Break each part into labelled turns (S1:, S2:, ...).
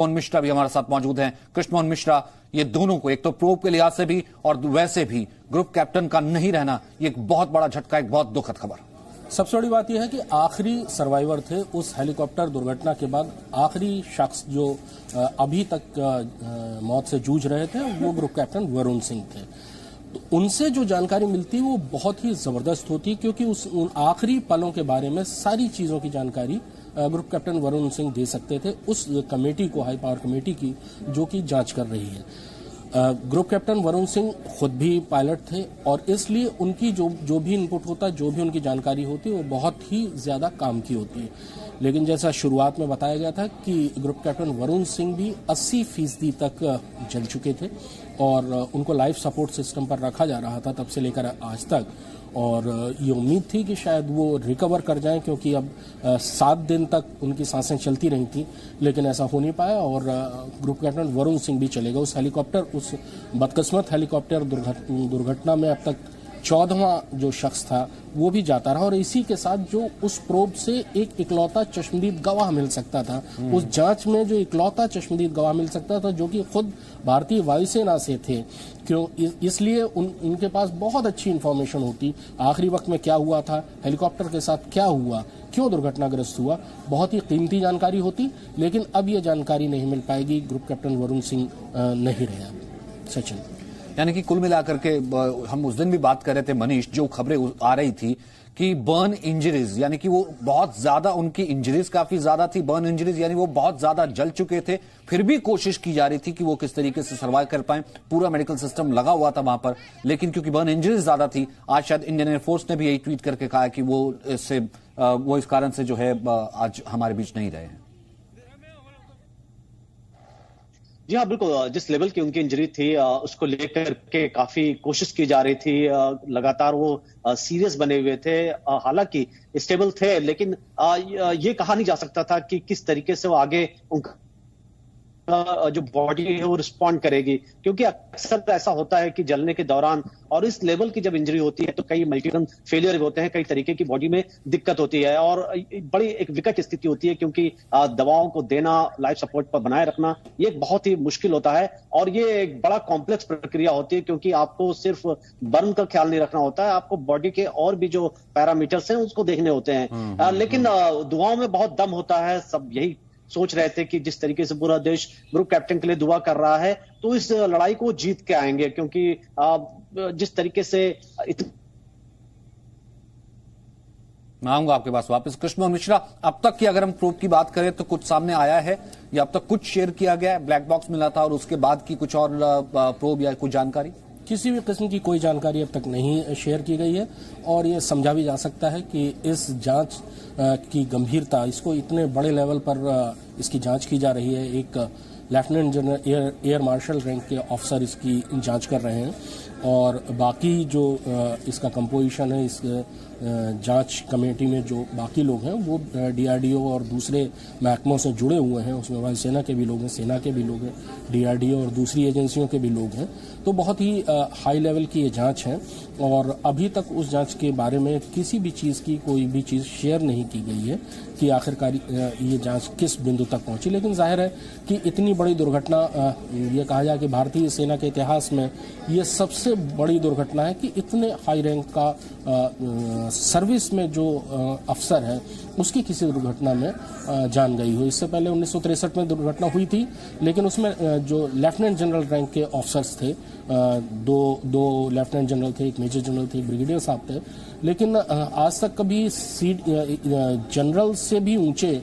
S1: मोहन मिश्रा भी हमारे साथ मौजूद हैं। कृष्ण मोहन मिश्रा, ये दोनों को एक तो प्रोब के लिहाज से भी और वैसे भी ग्रुप कैप्टन का नहीं रहना, ये एक बहुत बड़ा झटका, एक बहुत दुखद खबर।
S2: सबसे बड़ी बात यह है कि आखिरी सर्वाइवर थे उस हेलीकॉप्टर दुर्घटना के बाद। आखिरी शख्स जो अभी तक मौत से जूझ रहे थे वो ग्रुप कैप्टन वरुण सिंह थे। तो उनसे जो जानकारी मिलती वो बहुत ही जबरदस्त होती, क्योंकि उन आखिरी पलों के बारे में सारी चीजों की जानकारी ग्रुप कैप्टन वरुण सिंह दे सकते थे उस कमेटी को, हाई पावर कमेटी की, जो कि जांच कर रही है। ग्रुप कैप्टन वरुण सिंह खुद भी पायलट थे और इसलिए उनकी जो भी इनपुट होता, जो भी उनकी जानकारी होती, वो बहुत ही ज्यादा काम की होती है। लेकिन जैसा शुरुआत में बताया गया था कि ग्रुप कैप्टन वरुण सिंह भी 80% तक जल चुके थे और उनको लाइफ सपोर्ट सिस्टम पर रखा जा रहा था तब से लेकर आज तक। और ये उम्मीद थी कि शायद वो रिकवर कर जाएं, क्योंकि अब 7 दिन तक उनकी सांसें चलती रही थी, लेकिन ऐसा हो नहीं पाया और ग्रुप कैप्टन वरुण सिंह भी चले गए। उस हेलीकॉप्टर, उस बदकिस्मत हेलीकॉप्टर दुर्घटना में अब तक 14वां जो शख्स था वो भी जाता रहा और इसी के साथ जो उस प्रोब से एक इकलौता चश्मदीद गवाह मिल सकता था, उस जांच में जो इकलौता चश्मदीद गवाह मिल सकता था, जो कि खुद भारतीय वायुसेना से थे, क्यों इसलिए उनके पास बहुत अच्छी इंफॉर्मेशन होती, आखिरी वक्त में क्या हुआ था, हेलीकॉप्टर के साथ क्या हुआ, क्यों दुर्घटनाग्रस्त हुआ, बहुत ही कीमती जानकारी होती। लेकिन अब ये जानकारी नहीं मिल पाएगी, ग्रुप कैप्टन वरुण सिंह नहीं रहे। सचिन,
S1: यानी कि कुल मिलाकर के हम उस दिन भी बात कर रहे थे मनीष, जो खबरें आ रही थी कि बर्न इंजरीज, यानी कि वो बहुत ज्यादा, उनकी इंजरीज काफी ज्यादा थी, बर्न इंजरीज, यानी वो बहुत ज्यादा जल चुके थे, फिर भी कोशिश की जा रही थी कि वो किस तरीके से सर्वाइव कर पाए। पूरा मेडिकल सिस्टम लगा हुआ था वहां पर, लेकिन क्योंकि बर्न इंजरीज ज्यादा थी, आज शायद इंडियन एयरफोर्स ने भी यही ट्वीट करके कहा कि वो इस कारण से जो है आज हमारे बीच नहीं रहे हैं।
S3: जी हाँ, बिल्कुल। जिस लेवल की उनकी इंजरी थी उसको लेकर के काफी कोशिश की जा रही थी। लगातार वो सीरियस बने हुए थे, हालांकि स्टेबल थे, लेकिन ये कहा नहीं जा सकता था कि किस तरीके से वो आगे उनका जो बॉडी है वो रिस्पॉन्ड करेगी, क्योंकि अक्सर ऐसा होता है कि जलने के दौरान और इस लेवल की जब इंजरी होती है तो कई मल्टीपल फेलियर होते हैं, कई तरीके की बॉडी में दिक्कत होती है और बड़ी एक विकट स्थिति होती है, क्योंकि दवाओं को देना, लाइफ सपोर्ट पर बनाए रखना, ये एक बहुत ही मुश्किल होता है और ये एक बड़ा कॉम्प्लेक्स प्रक्रिया होती है, क्योंकि आपको सिर्फ बर्न का ख्याल नहीं रखना होता है, आपको बॉडी के और भी जो पैरामीटर्स हैं उसको देखने होते हैं। लेकिन दुआओं में बहुत दम होता है। सब यही सोच रहे थे कि जिस तरीके से पूरा देश ग्रुप कैप्टन के लिए दुआ कर रहा है तो इस लड़ाई को जीत के आएंगे, क्योंकि जिस तरीके से
S1: मैं आऊंगा आपके पास वापस। कृष्ण मोहन मिश्रा, अब तक की अगर हम प्रूफ की बात करें तो कुछ सामने आया है या अब तक कुछ शेयर किया गया है? ब्लैक बॉक्स मिला था और उसके बाद की कुछ और प्रोब या कुछ जानकारी?
S2: किसी भी किस्म की कोई जानकारी अब तक नहीं शेयर की गई है और ये समझा भी जा सकता है कि इस जांच की गंभीरता, इसको इतने बड़े लेवल पर इसकी जांच की जा रही है। एक lieutenant general air marshal rank के ऑफिसर इसकी जांच कर रहे हैं और बाकी जो इसका कंपोजिशन है, इस जांच कमेटी में जो बाकी लोग हैं वो डीआरडीओ और दूसरे महकमों से जुड़े हुए हैं, उसमें वायुसेना के भी लोग हैं, सेना के भी लोग हैं, डीआरडीओ और दूसरी एजेंसियों के भी लोग हैं। तो बहुत ही हाई लेवल की ये जांच है और अभी तक उस जांच के बारे में किसी भी चीज़ की कोई भी चीज़ शेयर नहीं की गई है कि आखिरकार ये जांच किस बिंदु तक पहुंची। लेकिन जाहिर है कि इतनी बड़ी दुर्घटना, ये कहा जाए कि भारतीय सेना के इतिहास में ये सबसे बड़ी दुर्घटना है कि इतने हाई रैंक का सर्विस में जो अफसर है उसकी किसी दुर्घटना में जान गई हो। इससे पहले 1963 में दुर्घटना हुई थी, लेकिन उसमें जो लेफ्टिनेंट जनरल रैंक के ऑफिसर्स थे, दो लेफ्टिनेंट जनरल थे, एक मेजर जनरल थे, एक ब्रिगेडियर साहब थे, लेकिन आज तक कभी जनरल से भी ऊंचे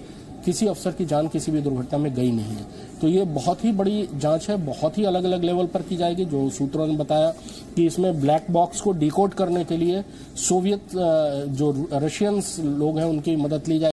S2: किसी अफसर की जान किसी भी दुर्घटना में गई नहीं है। तो ये बहुत ही बड़ी जांच है, बहुत ही अलग अलग लेवल पर की जाएगी। जो सूत्रों ने बताया कि इसमें ब्लैक बॉक्स को डिकोड करने के लिए सोवियत जो रशियंस लोग हैं उनकी मदद ली जाएगी।